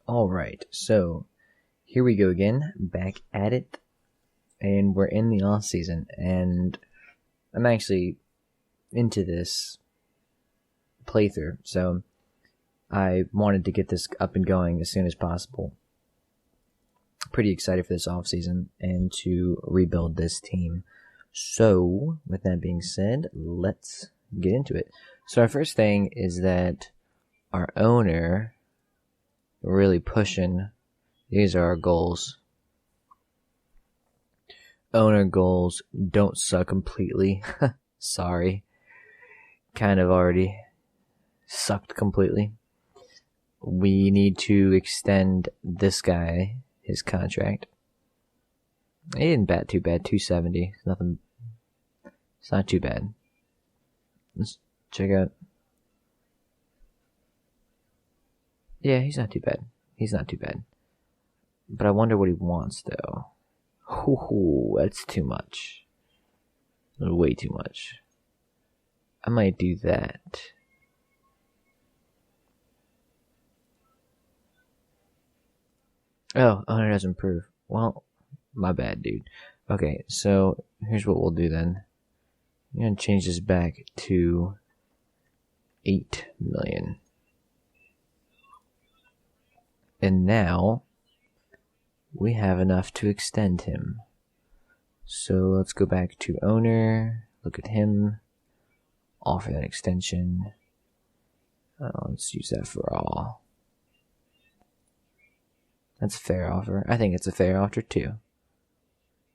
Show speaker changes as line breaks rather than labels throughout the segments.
Alright, so here we go again, back at it, and we're in the off season, and I'm actually into this playthrough, so I wanted to get this up and going as soon as possible. Pretty excited for this off season and to rebuild this team. So, with that being said, let's get into it. So our first thing is that our owner really pushing. These are our goals. Owner goals don't suck completely. Sorry. Kind of already sucked completely. We need to extend this guy his contract. He didn't bat too bad. 270. Nothing. It's not too bad. Let's check out. Yeah, he's not too bad. He's not too bad. But I wonder what he wants, though. Ooh, that's too much. Way too much. I might do that. Oh, owner doesn't improve. Well, my bad, dude. Okay, so here's what we'll do then. I'm going to change this back to 8 million. And now we have enough to extend him. So let's go back to owner, look at him, offer that extension. Let's use that for all. That's a fair offer. I think it's a fair offer too.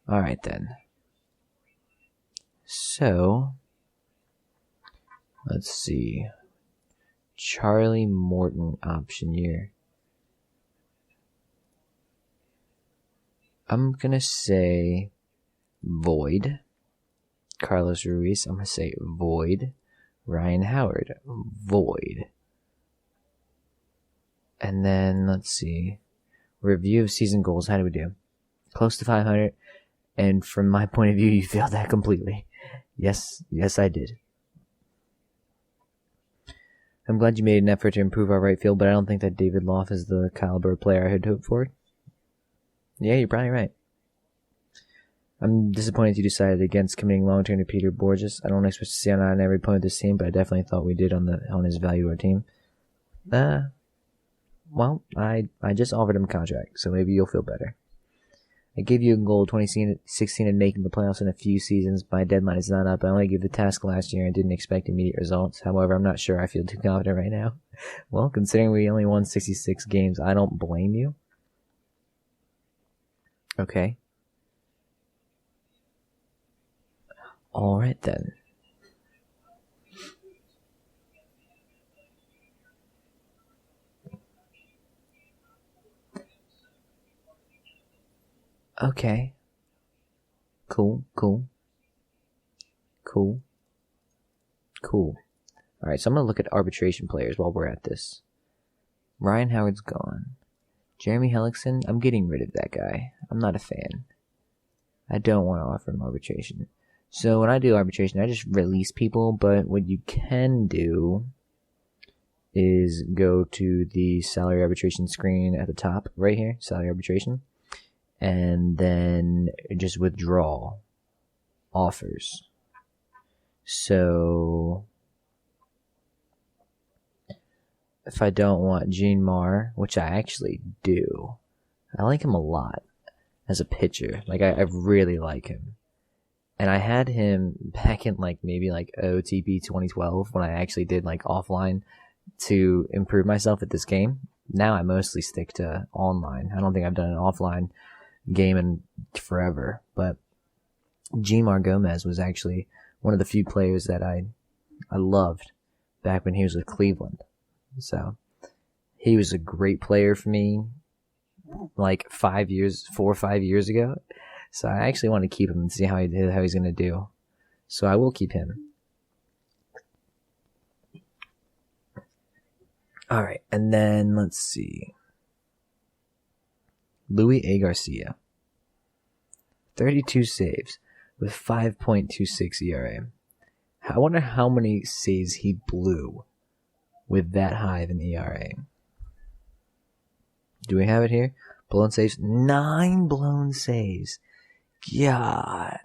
Alright then. So, let's see. Charlie Morton option year. I'm gonna say void. Carlos Ruiz, I'm gonna say void. Ryan Howard, void. And then, let's see. Review of season goals, how do we do? Close to 500, and from my point of view, you failed that completely. Yes, I did. I'm glad you made an effort to improve our right field, but I don't think that David Loff is the caliber player I had hoped for. Yeah, you're probably right. I'm disappointed you decided against committing long-term to Peter Borges. I don't expect to see on every point of this team, but I definitely thought we did on his value to our team. Well, I just offered him a contract, so maybe you'll feel better. I gave you a goal 2016 and making the playoffs in a few seasons. My deadline is not up. I only gave the task last year and didn't expect immediate results. However, I'm not sure I feel too confident right now. Well, considering we only won 66 games, I don't blame you. Okay. Alright then. Okay. Cool. Alright, so I'm going to look at arbitration players while we're at this. Ryan Howard's gone. Jeremy Hellickson, I'm getting rid of that guy. I'm not a fan. I don't want to offer him arbitration. So when I do arbitration, I just release people, but what you can do is go to the salary arbitration screen at the top right here, salary arbitration, and then just withdraw offers. So if I don't want Gene Marr, which I actually do, I like him a lot as a pitcher. Like I really like him. And I had him back in maybe OOTP 2012 when I actually did offline to improve myself at this game. Now I mostly stick to online. I don't think I've done an offline game in forever. But Gmar Gomez was actually one of the few players that I loved back when he was with Cleveland. So he was a great player for me 4 or 5 years ago. So I actually want to keep him and see how he's going to do. So I will keep him. Alright, and then let's see. Louis A. Garcia. 32 saves with 5.26 ERA. I wonder how many saves he blew with that high of an ERA. Do we have it here? Blown saves. 9 blown saves. God.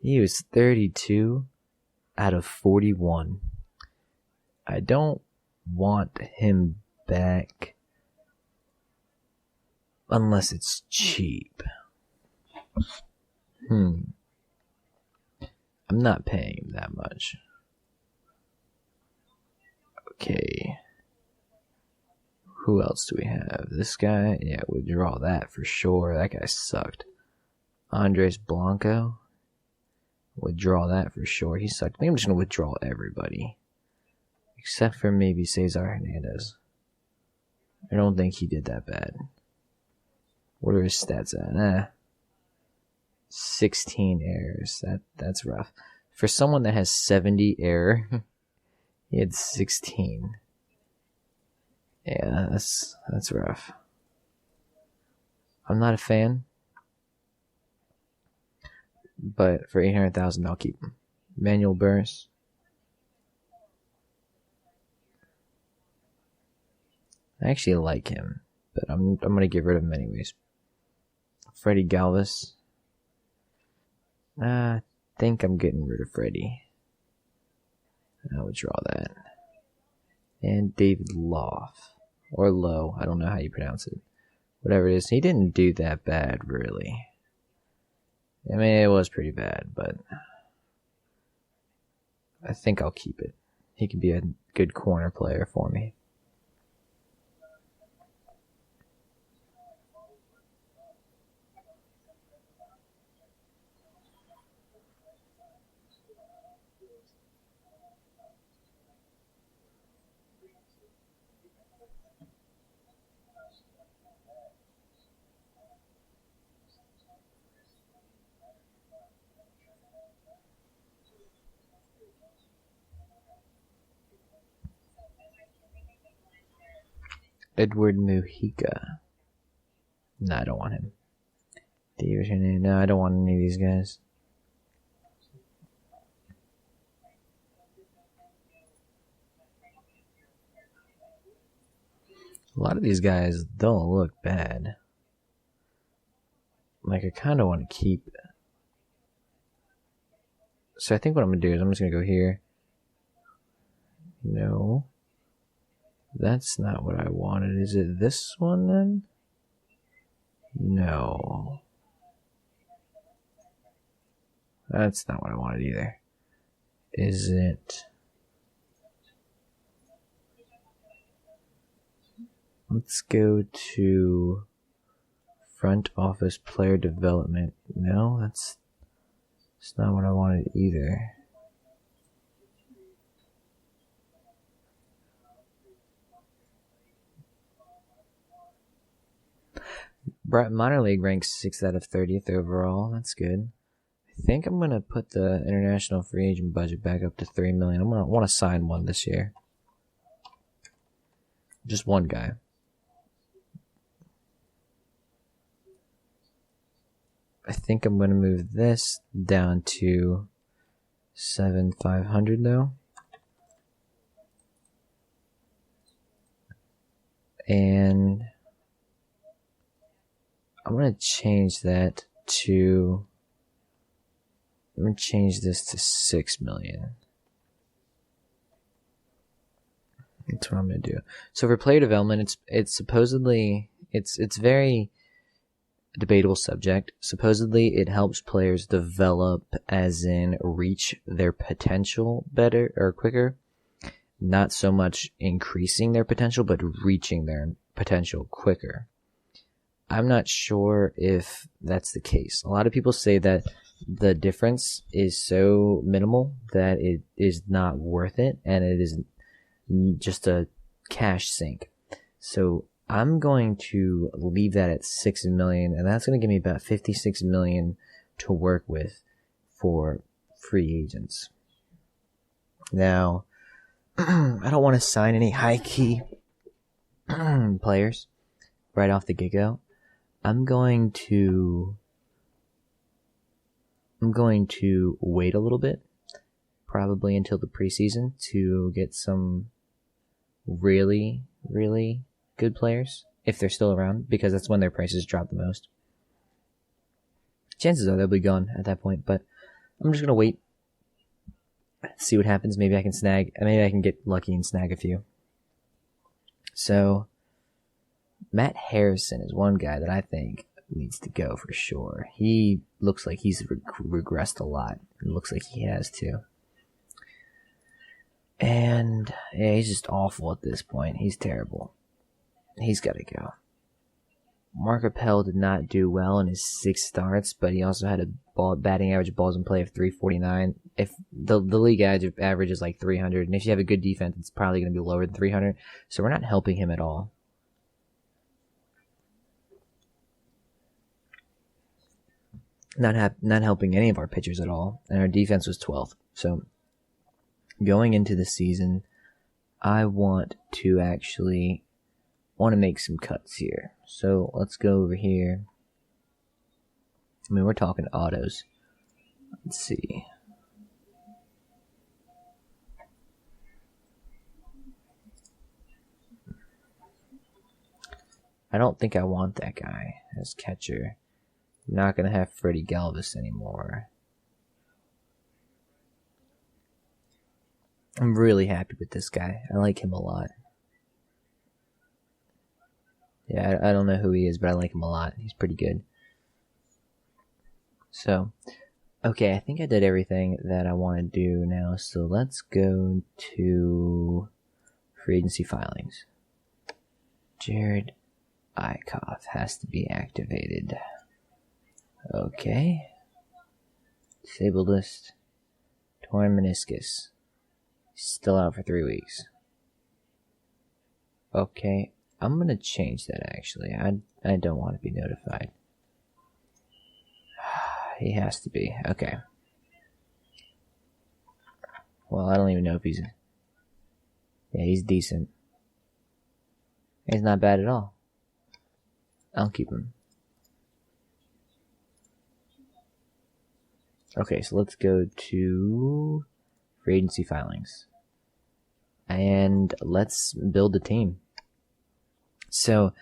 He was 32 out of 41. I don't want him back unless it's cheap. I'm not paying him that much. Okay. Who else do we have? This guy? Yeah, withdraw that for sure. That guy sucked. Andres Blanco? Withdraw that for sure. He sucked. I think I'm just going to withdraw everybody. Except for maybe Cesar Hernandez. I don't think he did that bad. What are his stats at? 16 errors. That's rough. For someone that has 70 error, he had 16. Yeah, that's rough. I'm not a fan. But for 800,000, I'll keep him. Manuel Burris. I actually like him, but I'm gonna get rid of him anyways. Freddie Galvis. I think I'm getting rid of Freddie. I'll withdraw that. And David Loff. Or Lowe. I don't know how you pronounce it. Whatever it is. He didn't do that bad, really. I mean, it was pretty bad, but I think I'll keep it. He could be a good corner player for me. Edward Mujica. No, I don't want him. David Hernandez. No, I don't want any of these guys. A lot of these guys don't look bad. Like, I kind of want to keep it. So I think what I'm going to do is I'm just going to go here. No. That's not what I wanted. Is it this one then? No. That's not what I wanted either. Is it? Let's go to front office player development. No, that's not what I wanted either. Minor League ranks 6th out of 30th overall. That's good. I think I'm going to put the international free agent budget back up to $3 million. I want to sign one this year. Just one guy. I think I'm going to move this down to 7,500 though. And I'm going to change that to, I'm going to change this to 6 million. That's what I'm going to do. So for player development, it's supposedly, it's very debatable subject. Supposedly it helps players develop, as in reach their potential better or quicker. Not so much increasing their potential, but reaching their potential quicker. I'm not sure if that's the case. A lot of people say that the difference is so minimal that it is not worth it, and it is just a cash sink. So I'm going to leave that at 6 million, and that's going to give me about 56 million to work with for free agents. Now, I don't want to sign any high key players right off the get-go. I'm going to wait a little bit, probably until the preseason, to get some really, really good players. if they're still around, because that's when their prices drop the most. Chances are they'll be gone at that point, but I'm just gonna wait, see what happens. Maybe I can get lucky and snag a few. So, Matt Harrison is one guy that I think needs to go for sure. He looks like he's regressed a lot. It looks like he has too. And yeah, he's just awful at this point. He's terrible. He's got to go. Mark Appel did not do well in his 6 starts, but he also had a batting average balls in play of 349. If the league average is like 300, and if you have a good defense, it's probably going to be lower than 300. So we're not helping him at all. Not helping any of our pitchers at all, and our defense was 12th. So going into the season, I want to make some cuts here. So let's go over here. I mean, we're talking autos. Let's see. I don't think I want that guy as catcher. I'm not going to have Freddie Galvis anymore. I'm really happy with this guy. I like him a lot. Yeah, I don't know who he is, but I like him a lot. He's pretty good. So, okay, I think I did everything that I want to do now. So let's go to free agency filings. Jared Eichhoff has to be activated. Okay. Disabled list. Torn meniscus. Still out for 3 weeks. Okay. I'm gonna change that actually. I don't want to be notified. He has to be. Okay. Well, I don't even know if he's... Yeah, he's decent. He's not bad at all. I'll keep him. Okay, so let's go to free agency filings. And let's build a team. So,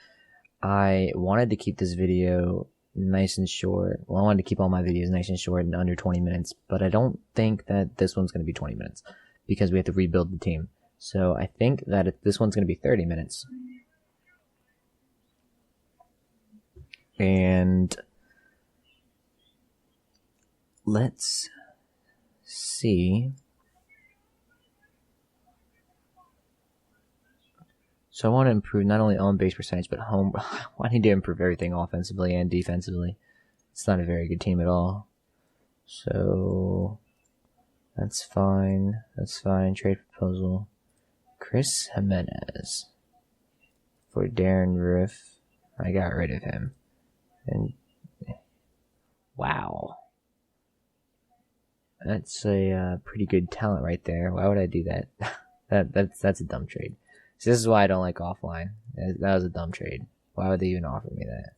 I wanted to keep this video nice and short. Well, I wanted to keep all my videos nice and short and under 20 minutes, but I don't think that this one's going to be 20 minutes because we have to rebuild the team. So, I think that this one's going to be 30 minutes. And let's see. So I want to improve not only on base percentage, but home. I need to improve everything offensively and defensively. It's not a very good team at all. So that's fine. That's fine. Trade proposal. Chris Jimenez for Darren Riff. I got rid of him. And wow. That's a pretty good talent right there. Why would I do that? That's a dumb trade. So this is why I don't like offline. That was a dumb trade. Why would they even offer me that?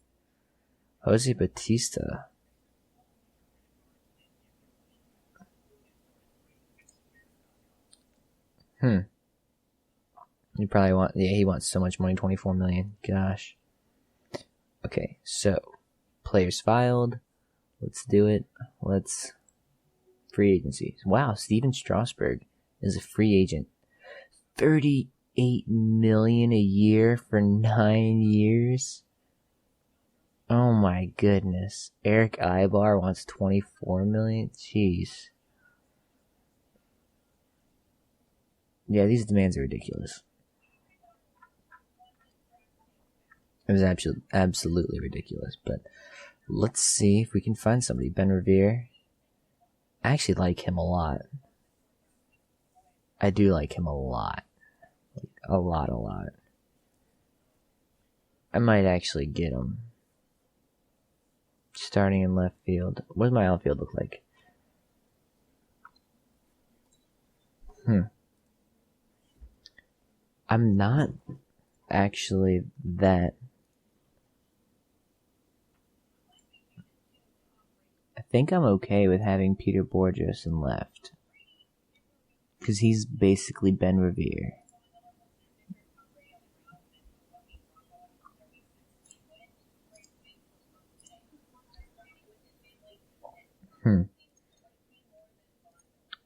Jose Batista. You probably want... Yeah, he wants so much money. 24 million. Gosh. Okay, so players filed. Let's do it. Let's... Free agencies. Wow, Steven Strasburg is a free agent. $38 million a year for 9 years. Oh my goodness. Eric Ibar wants $24 million. Jeez. Yeah, these demands are ridiculous. It was absolutely ridiculous. But let's see if we can find somebody. Ben Revere. I actually like him a lot. I do like him a lot. A lot. I might actually get him. Starting in left field. What does my outfield look like? I'm not actually that... I think I'm okay with having Peter Borges in left. Because he's basically Ben Revere.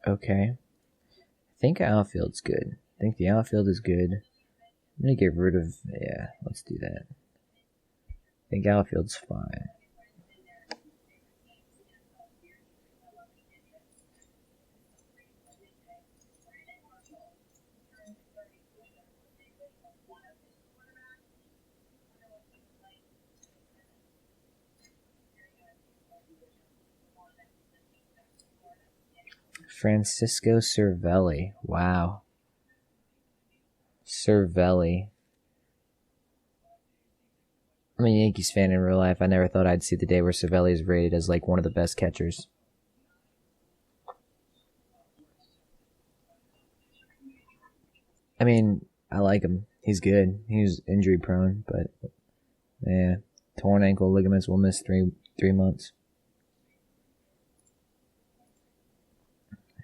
Okay. I think outfield's good. I think the outfield is good. I'm gonna get rid of... Yeah, let's do that. I think outfield's fine. Francisco Cervelli. Wow. Cervelli. I'm a Yankees fan in real life. I never thought I'd see the day where Cervelli is rated as like one of the best catchers. I mean, I like him. He's good. He's injury prone, but yeah, torn ankle ligaments will miss three months.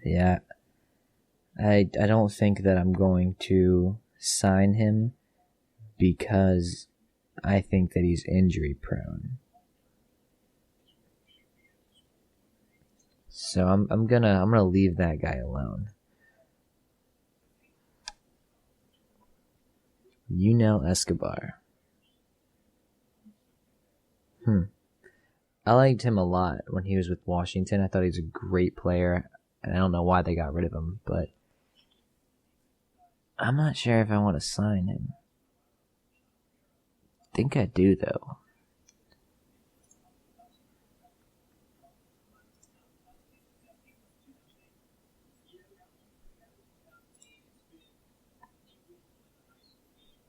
Yeah, I don't think that I'm going to sign him because I think that he's injury prone. So I'm gonna leave that guy alone. Yunel Escobar. I liked him a lot when he was with Washington. I thought he was a great player, and I don't know why they got rid of him, but I'm not sure if I want to sign him. I think I do, though.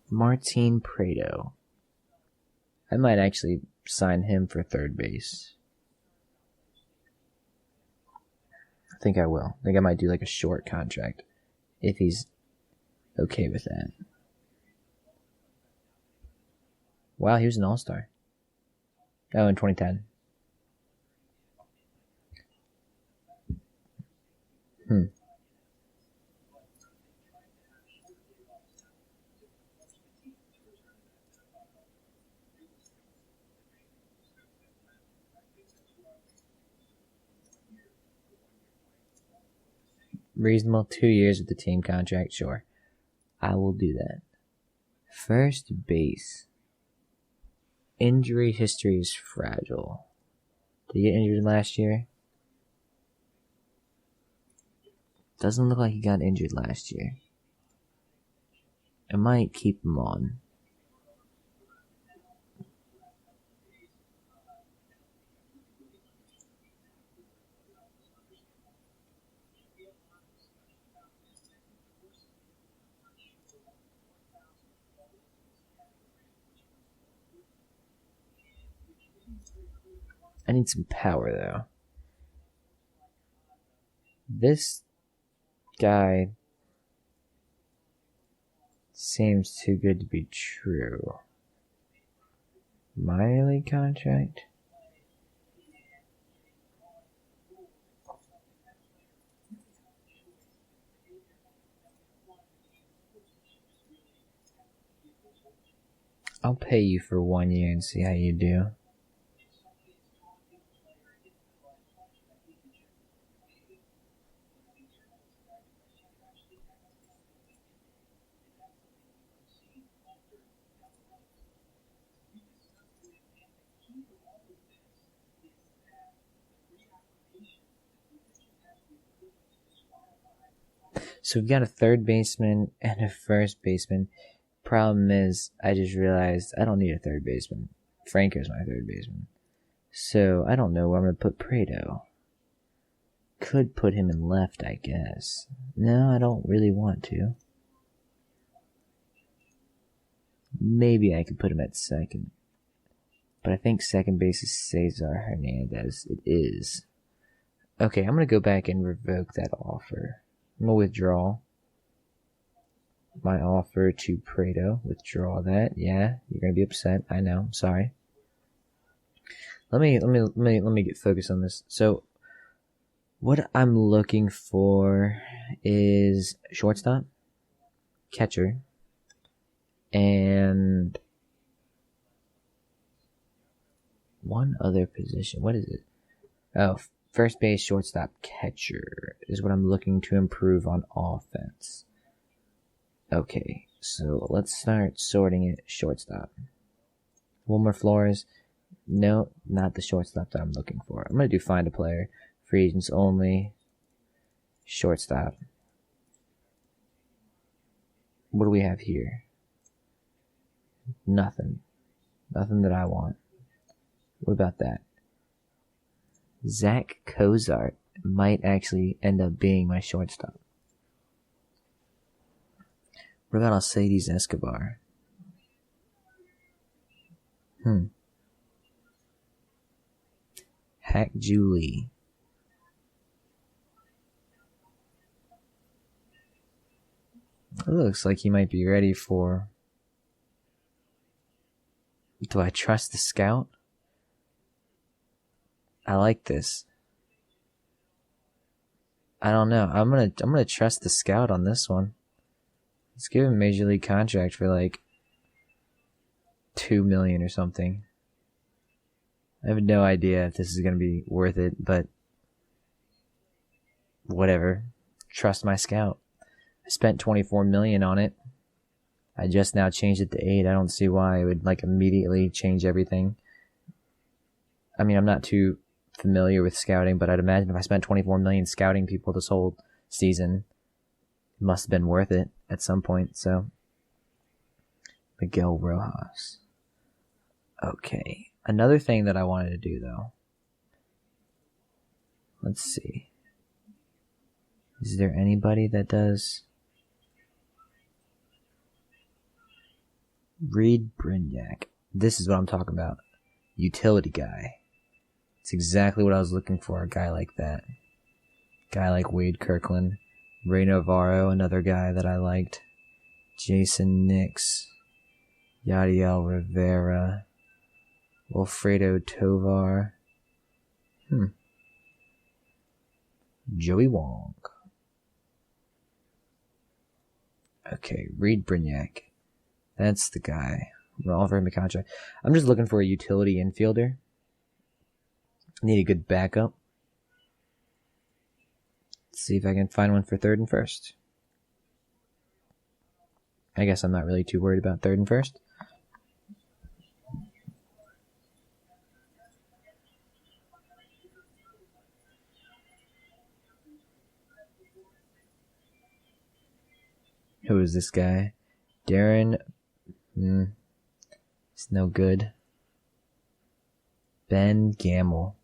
Martin Prado. I might actually sign him for third base. I think I will. I think I might do like a short contract if he's okay with that. Wow, he was an all-star. Oh, in 2010. Reasonable 2 years with the team contract, sure. I will do that. First base. Injury history is fragile. Did he get injured last year? Doesn't look like he got injured last year. I might keep him on. I need some power, though. This guy seems too good to be true. Minor league contract? I'll pay you for 1 year and see how you do. So we've got a third baseman and a first baseman. Problem is, I just realized I don't need a third baseman. Franco's my third baseman. So I don't know where I'm going to put Prado. Could put him in left, I guess. No, I don't really want to. Maybe I could put him at second. But I think second base is Cesar Hernandez. It is. Okay, I'm going to go back and revoke that offer. I'm going to withdraw my offer to Prado. Withdraw that. Yeah, you're going to be upset. I know. I'm sorry. Let me get focused on this. So, what I'm looking for is shortstop, catcher, and one other position. What is it? Oh, First base, shortstop, catcher is what I'm looking to improve on offense. Okay, so let's start sorting it. Shortstop. Wilmer Flores. No, not the shortstop that I'm looking for. I'm going to do find a player. Free agents only. Shortstop. What do we have here? Nothing. Nothing that I want. What about that? Zach Cozart might actually end up being my shortstop. What about Alcides Escobar? Hack Julie. It looks like he might be ready for... Do I trust the scout? I like this. I don't know. I'm gonna trust the scout on this one. Let's give him a major league contract for like $2 million or something. I have no idea if this is gonna be worth it, but whatever. Trust my scout. I spent $24 million on it. I just now changed it to 8. I don't see why it would like immediately change everything. I mean, I'm not too familiar with scouting, but I'd imagine if I spent $24 million scouting people this whole season, it must have been worth it at some point. So, Miguel Rojas. Okay. Another thing that I wanted to do, though. Let's see. Is there anybody that does... Reed Brignac. This is what I'm talking about. Utility guy. It's exactly what I was looking for, a guy like that. Guy like Wade Kirkland. Ray Navarro, another guy that I liked. Jason Nix. Yadiel Rivera. Wilfredo Tovar. Joey Wong. Okay, Reed Brignac. That's the guy. We're all for him a contract. I'm just looking for a utility infielder. Need a good backup. Let's see if I can find one for third and first. I guess I'm not really too worried about third and first. Who is this guy? Darren. It's no good. Ben Gamble.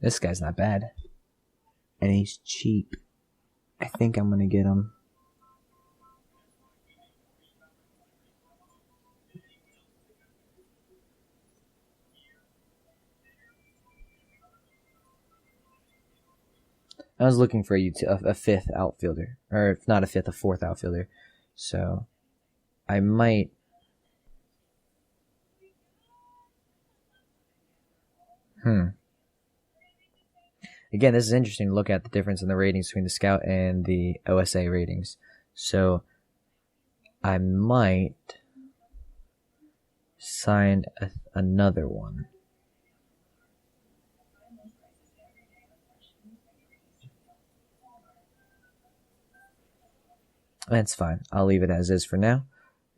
This guy's not bad. And he's cheap. I think I'm gonna get him. I was looking for a fifth outfielder. Or if not a fifth, a fourth outfielder. So, I might... Again, this is interesting to look at the difference in the ratings between the Scout and the OSA ratings. So, I might sign another one. That's fine. I'll leave it as is for now.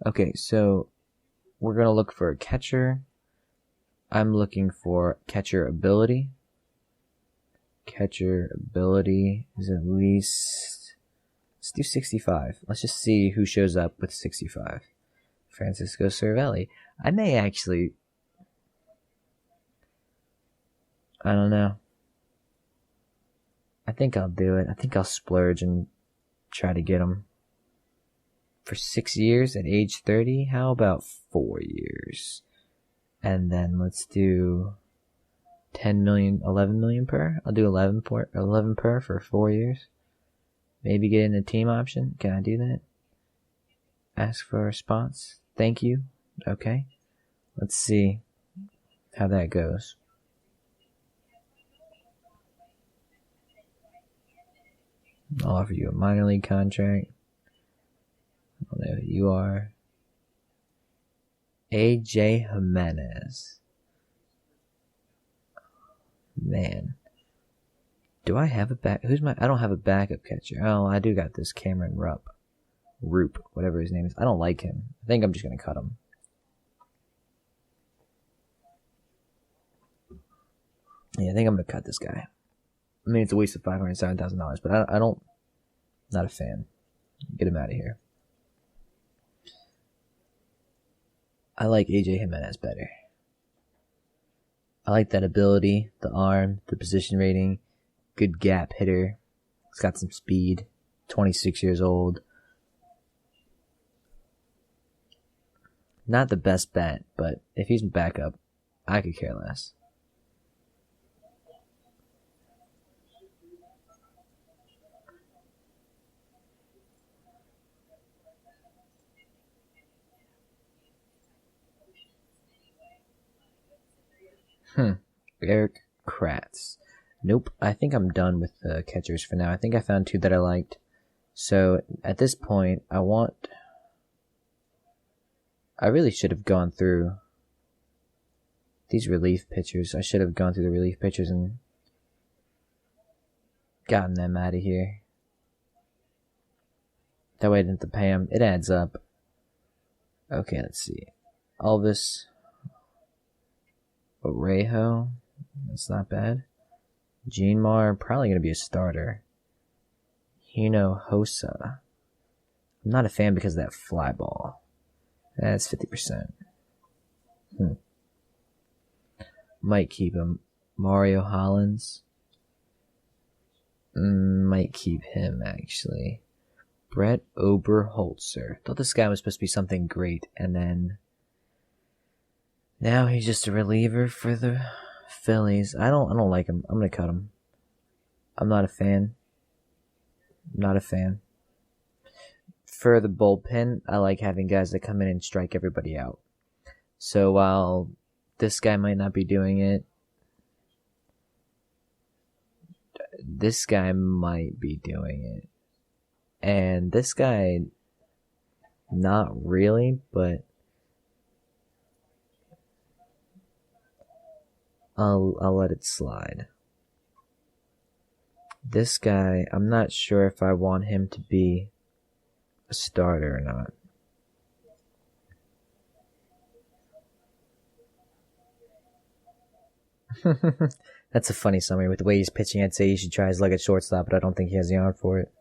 Okay, so we're going to look for a catcher. I'm looking for catcher ability. Catcher ability is at least... Let's do 65. Let's just see who shows up with 65. Francisco Cervelli. I may actually... I don't know. I think I'll do it. I think I'll splurge and try to get him. For 6 years at age 30? How about 4 years? And then let's do 10 million, 11 million per. I'll do 11 per for 4 years. Maybe get in a team option. Can I do that? Ask for a response. Thank you. Okay. Let's see how that goes. I'll offer you a minor league contract. I don't know who you are. AJ Jimenez. Man. Do I have a back? I don't have a backup catcher. Oh, I do got this Cameron Roop, whatever his name is. I don't like him. I think I'm just going to cut him. Yeah, I think I'm going to cut this guy. I mean, it's a waste of $507,000, but I don't, not a fan. Get him out of here. I like AJ Jimenez better. I like that ability, the arm, the position rating, good gap hitter. He's got some speed, 26 years old. Not the best bat, but if he's backup, I could care less. Eric Kratz. Nope, I think I'm done with the catchers for now. I think I found two that I liked. So at this point, I really should have gone through these relief pitchers. I should have gone through the relief pitchers and gotten them out of here. That way I didn't have to pay them. It adds up. Okay, let's see. Elvis Orejo. That's not bad. Jeanmar, probably going to be a starter. Hinojosa. I'm not a fan because of that fly ball. That's 50%. Might keep him. Mario Hollins. Might keep him, actually. Brett Oberholzer. Thought this guy was supposed to be something great, and then now he's just a reliever for the Phillies. I don't like him. I'm gonna cut him. I'm not a fan. Not a fan. For the bullpen, I like having guys that come in and strike everybody out. So while this guy might not be doing it, this guy might be doing it. And this guy, not really, but I'll let it slide. This guy, I'm not sure if I want him to be a starter or not. That's a funny summary. With the way he's pitching, I'd say he should try his luck at shortstop, but I don't think he has the arm for it.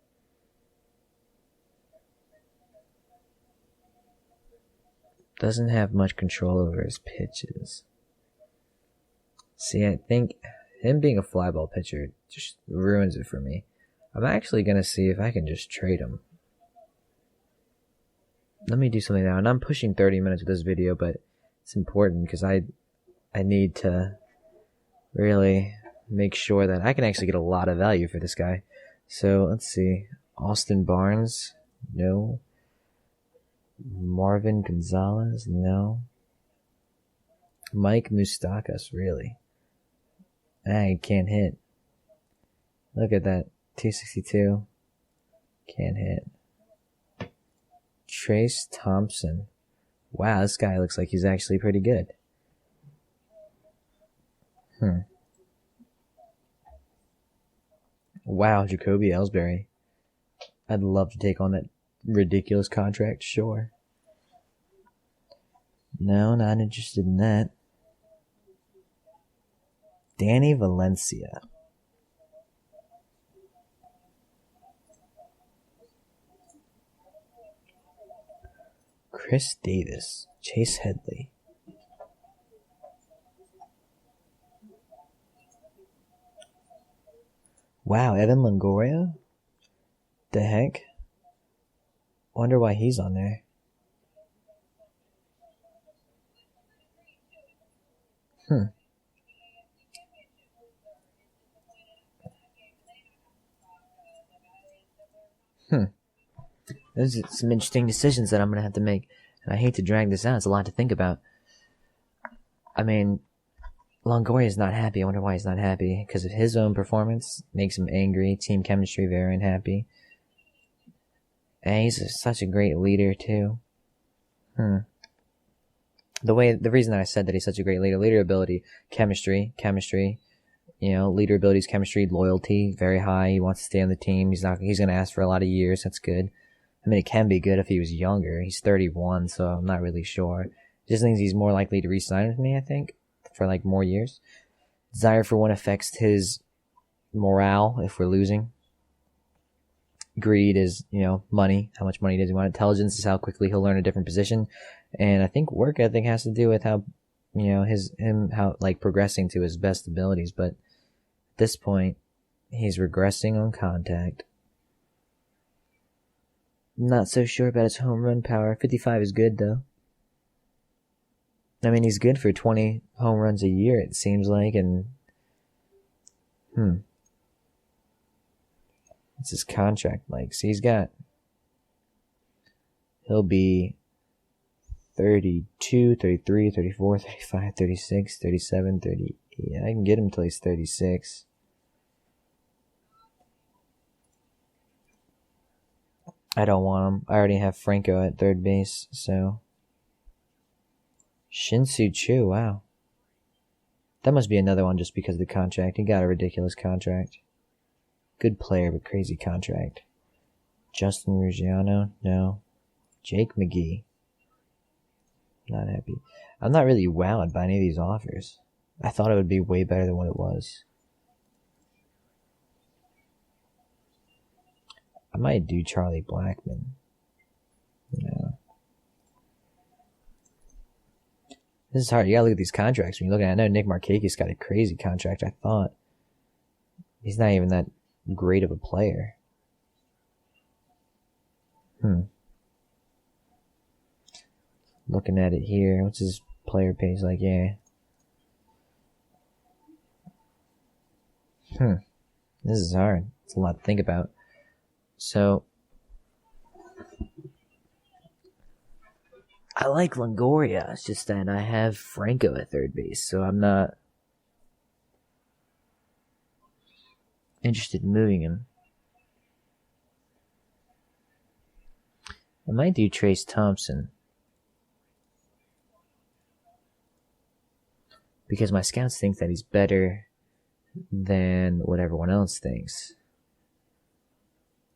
Doesn't have much control over his pitches. See, I think him being a fly ball pitcher just ruins it for me. I'm actually going to see if I can just trade him. Let me do something now. And I'm pushing 30 minutes with this video, but it's important because I need to really make sure that I can actually get a lot of value for this guy. So let's see. Austin Barnes? No. Marvin Gonzalez? No. Mike Moustakas? Really? I can't hit. Look at that. 262. Can't hit. Trace Thompson. Wow, this guy looks like he's actually pretty good. Wow, Jacoby Ellsbury. I'd love to take on that ridiculous contract, sure. No, not interested in that. Danny Valencia. Chris Davis. Chase Headley. Wow, Evan Longoria? The heck? Wonder why he's on there. Those are some interesting decisions that I'm going to have to make. And I hate to drag this out. It's a lot to think about. I mean, Longoria is not happy. I wonder why he's not happy. Because of his own performance. Makes him angry. Team chemistry, very unhappy. And he's such a great leader, too. the reason that I said that he's such a great leader ability, chemistry, leader abilities, chemistry, loyalty, very high. He wants to stay on the team. He's going to ask for a lot of years. That's good. I mean, it can be good if he was younger. He's 31, so I'm not really sure. Just means he's more likely to re-sign with me, I think, for like more years. Desire for one affects his morale if we're losing. Greed is, money. How much money does he want? Intelligence is how quickly he'll learn a different position. And I think work ethic has to do with how, how progressing to his best abilities. But at this point, he's regressing on contact. Not so sure about his home run power. 55 is good, though. I mean, he's good for 20 home runs a year, it seems like, and... What's his contract like? So he'll be 32, 33, 34, 35, 36, 37, 38. I can get him till he's 36. I don't want him. I already have Franco at third base, so... Shin-Soo Choo, wow. That must be another one just because of the contract. He got a ridiculous contract. Good player, but crazy contract. Justin Ruggiano, no. Jake McGee. Not happy. I'm not really wowed by any of these offers. I thought it would be way better than what it was. I might do Charlie Blackmon. No. This is hard. You gotta look at these contracts when you look at it. I know Nick Markakis got a crazy contract, I thought. He's not even that great of a player. Looking at it here. What's his player page like? Yeah. This is hard. It's a lot to think about. So, I like Longoria. It's just that I have Franco at third base, so I'm not interested in moving him. I might do Trace Thompson, because my scouts think that he's better than what everyone else thinks.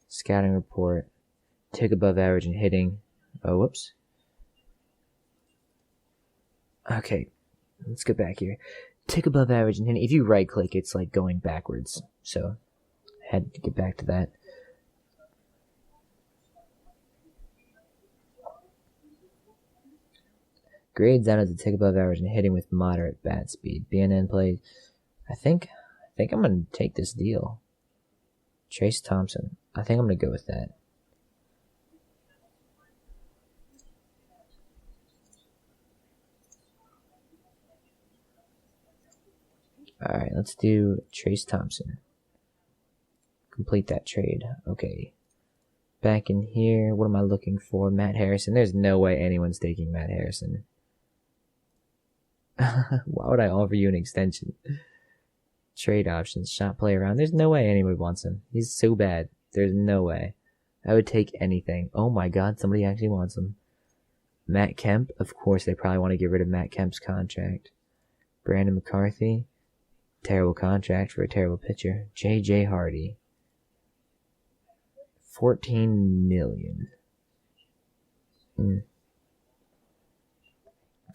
Scouting report, tick above average in hitting. Oh, whoops. Okay, let's go back here. Tick above average in hitting. If you right click, it's like going backwards. So, I had to get back to that. Grades down as a tick above average in hitting with moderate bat speed. BNN play. I think I'm gonna take this deal. Trace Thompson. I think I'm gonna go with that. Alright, let's do Trace Thompson. Complete that trade. Okay. Back in here, what am I looking for? Matt Harrison. There's no way anyone's taking Matt Harrison. Why would I offer you an extension? Trade options, shot play around. There's no way anyone wants him. He's so bad. There's no way. I would take anything. Oh my god, somebody actually wants him. Matt Kemp. Of course, they probably want to get rid of Matt Kemp's contract. Brandon McCarthy. Terrible contract for a terrible pitcher. J.J. Hardy. $14 million.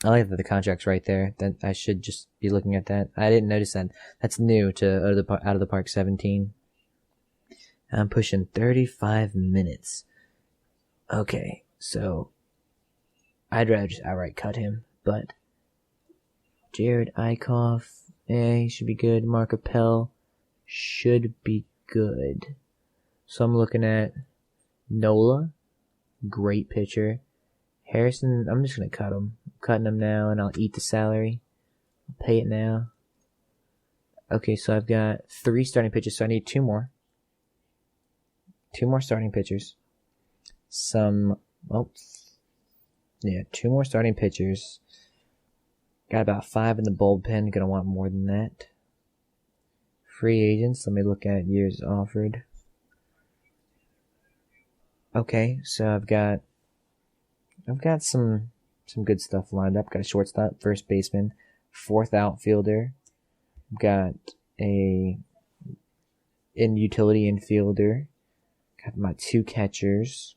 I like that the contract's right there. That I should just be looking at that. I didn't notice that. That's new to Out of the Park 17. I'm pushing 35 minutes. Okay, so I'd rather just outright cut him, but Jared Eichhoff, he should be good. Mark Appel should be good. So I'm looking at Nola, great pitcher. Harrison, I'm just going to cut him. I'm cutting him now, and I'll eat the salary. I'll pay it now. Okay, so I've got 3 starting pitchers, so I need 2 more. 2 more starting pitchers. 2 more starting pitchers. Got about 5 in the bullpen. Gonna want more than that. Free agents. Let me look at years offered. Okay, so I've got some some good stuff lined up. Got a shortstop, first baseman, fourth outfielder. Got a utility infielder. Got my 2 catchers.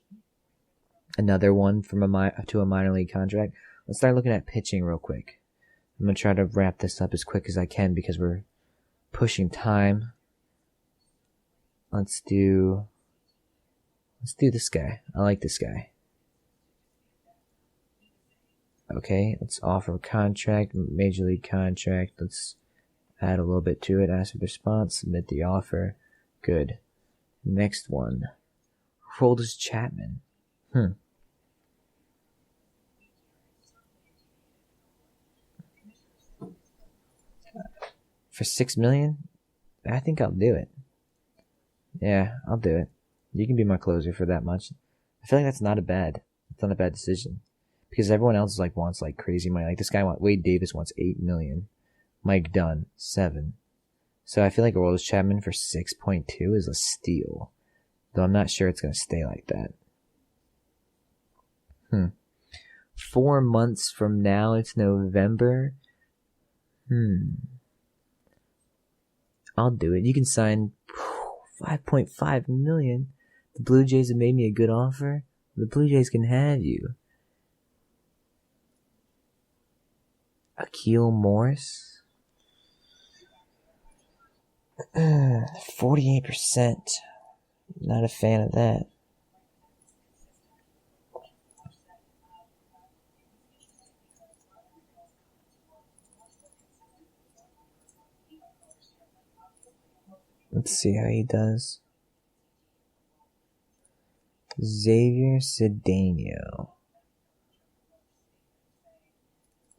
Another one from a minor league contract. Let's start looking at pitching real quick. I'm gonna try to wrap this up as quick as I can because we're pushing time. Let's do this guy. I like this guy. Okay, let's offer a contract, major league contract. Let's add a little bit to it. Ask for the response. Submit the offer. Good. Next one. Aroldis Chapman. For $6 million? I think I'll do it. Yeah, I'll do it. You can be my closer for that much. I feel like it's not a bad decision. Because everyone else wants crazy money. Like this guy Wade Davis wants $8 million. Mike Dunn, $7 million. So I feel like Aroldis Chapman for 6.2 is a steal. Though I'm not sure it's gonna stay like that. 4 months from now, it's November. I'll do it. You can sign $5.5 million. The Blue Jays have made me a good offer. The Blue Jays can have you. Akil Morris. 48%. Not a fan of that. Let's see how he does. Xavier Cedeno.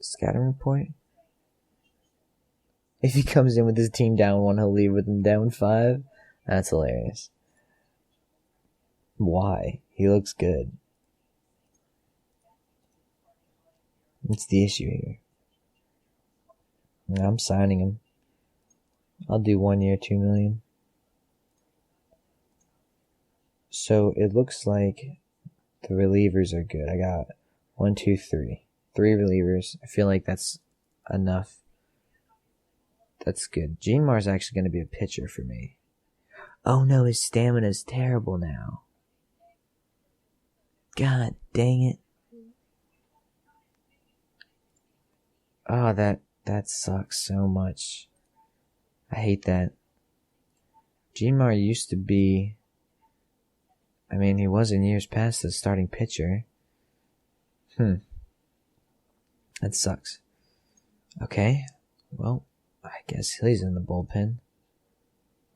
Scouting report. If he comes in with his team down 1, he'll leave with them down 5. That's hilarious. Why? He looks good. What's the issue here? I'm signing him. I'll do 1 year, $2 million. So it looks like the relievers are good. I got 1, 2, 3. 3 relievers. I feel like that's enough. That's good. Gene Mar's actually going to be a pitcher for me. Oh no, his stamina's terrible now. God dang it. Oh, that sucks so much. I hate that. Gene Mar used to be... he was in years past the starting pitcher. That sucks. Okay. Well, I guess he's in the bullpen.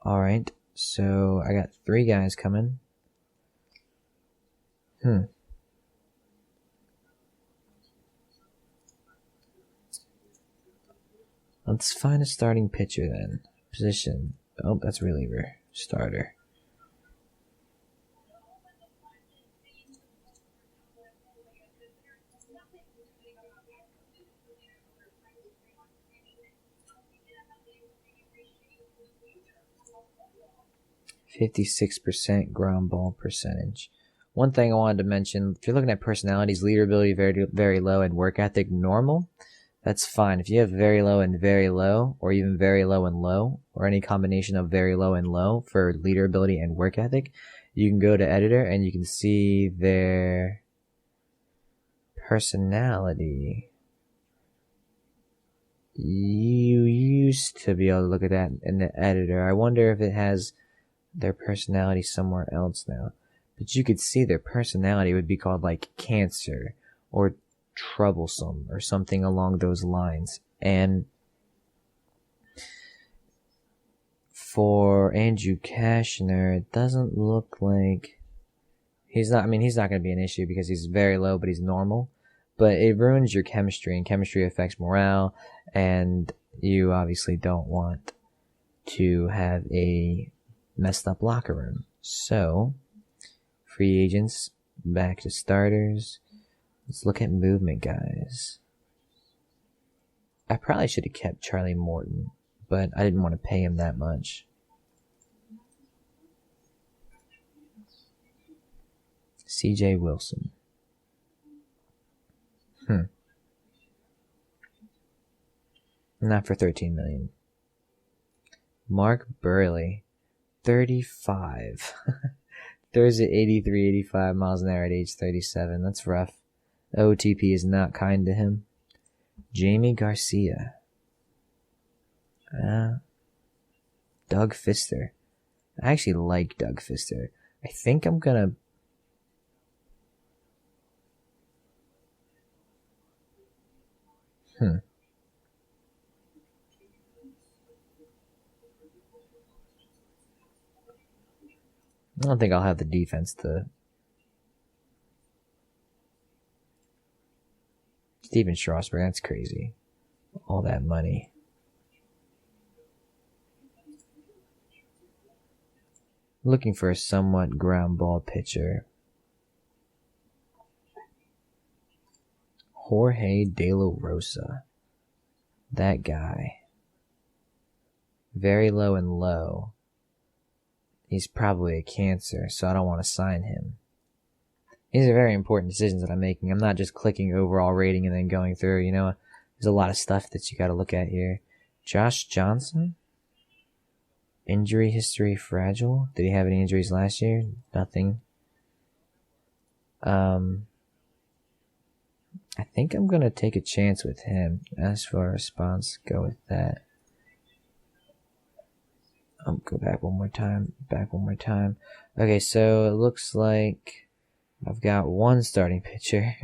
Alright. So, I got 3 guys coming. Let's find a starting pitcher then. Position. Oh, that's reliever. Starter. %56 ground ball percentage. One thing I wanted to mention, if you're looking at personalities, leader ability very, very low and work ethic normal, that's fine. If you have very low and very low, or even very low and low, or any combination of very low and low for leader ability and work ethic, you can go to editor and you can see their personality. You used to be able to look at that in the editor. I wonder if it has their personality somewhere else now. But you could see their personality would be called cancer or troublesome or something along those lines. And for Andrew Kashner, it doesn't look like he's not going to be an issue because he's very low, but he's normal. But it ruins your chemistry, and chemistry affects morale, and you obviously don't want to have a messed up locker room. So, free agents, back to starters. Let's look at movement, guys. I probably should have kept Charlie Morton, but I didn't want to pay him that much. CJ Wilson. Not for 13 million. Mark Burley, 35. Throws at 83, 85 miles an hour at age 37. That's rough. OOTP is not kind to him. Jamie Garcia. Doug Fister. I actually like Doug Fister. I think I'm gonna... I don't think I'll have the defense to... Steven Strasburg, that's crazy. All that money. Looking for a somewhat ground ball pitcher. Jorge De La Rosa. That guy. Very low and low. He's probably a cancer, so I don't want to sign him. These are very important decisions that I'm making. I'm not just clicking overall rating and then going through, you know. There's a lot of stuff that you got to look at here. Josh Johnson? Injury history fragile. Did he have any injuries last year? Nothing. I think I'm going to take a chance with him. As for a response, go with that. I'll go back one more time. Okay, so it looks like I've got one starting pitcher.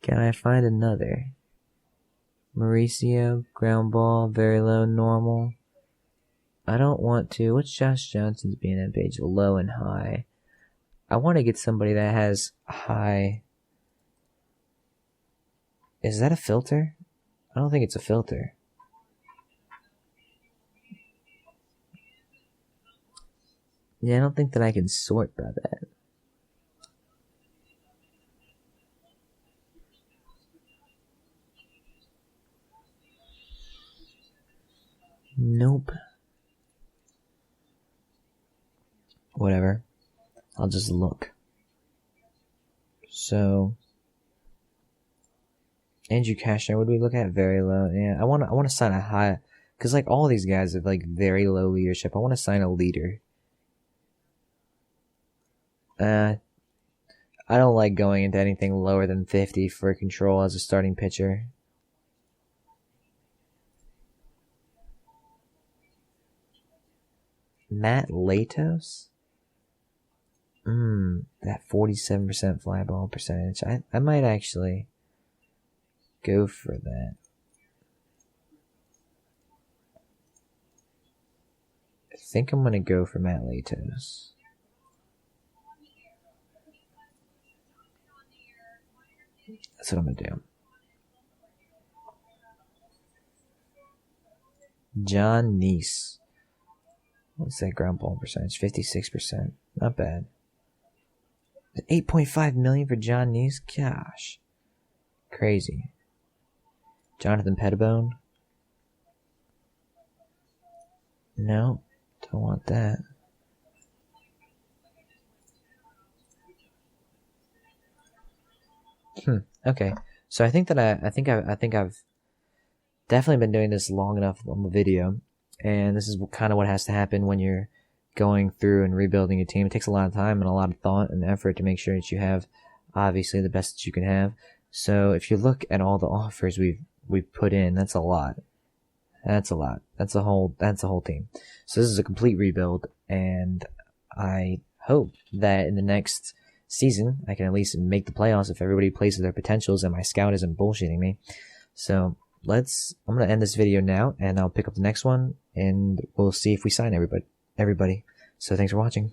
Can I find another? Mauricio, ground ball, very low, normal. I don't want to. What's Josh Johnson's BNM page? Low and high. I want to get somebody that has high. Is that a filter? I don't think it's a filter. Yeah, I don't think that I can sort by that. Nope. Whatever. I'll just look. So, Andrew Cashner, what do we look at? Very low. Yeah, I want to sign a high, because like all these guys have like very low leadership. I want to sign a leader. I don't like going into anything lower than 50 for control as a starting pitcher. Matt Latos? That 47% fly ball percentage. I might actually go for that. I think I'm going to go for Matt Latos. That's what I'm going to do. John Neese. What's that ground ball percentage? 56%. Not bad. 8.5 million for John Neese? Gosh. Crazy. Jonathan Pettibone? No, don't want that. Okay. So I think I've definitely been doing this long enough on the video, and this is kind of what has to happen when you're going through and rebuilding a team. It takes a lot of time and a lot of thought and effort to make sure that you have obviously the best that you can have. So if you look at all the offers we've put in, that's a lot. That's a lot. That's a whole team. So this is a complete rebuild, and I hope that in the next season I can at least make the playoffs if everybody plays to their potentials and my scout isn't bullshitting me. So I'm gonna end this video now, and I'll pick up the next one, and we'll see if we sign everybody. So thanks for watching.